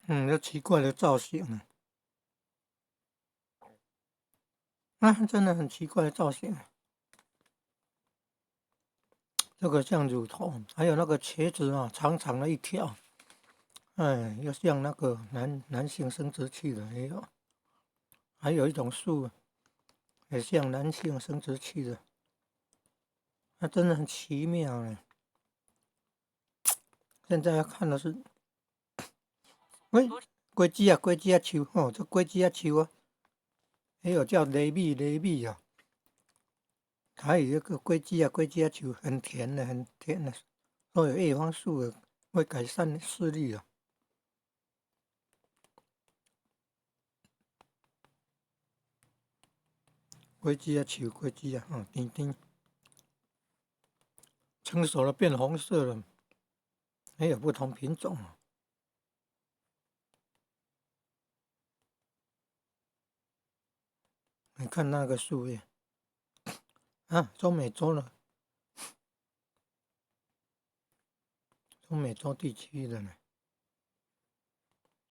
有奇怪的造型真的很奇怪的造型。这个像乳头，还有那个茄子长长的一条，又像那个男性生殖器的也有，还有一种树也像男性生殖器的，真的很奇妙呢。现在要看的是，喂，龟子树这龟子树还有叫雷米还有一个龟子树很甜的，都有叶黄素的，会改善视力龟子树，甜甜，成熟了变红色了，还有不同品种你看那个树叶中美洲了，中美洲地区的呢。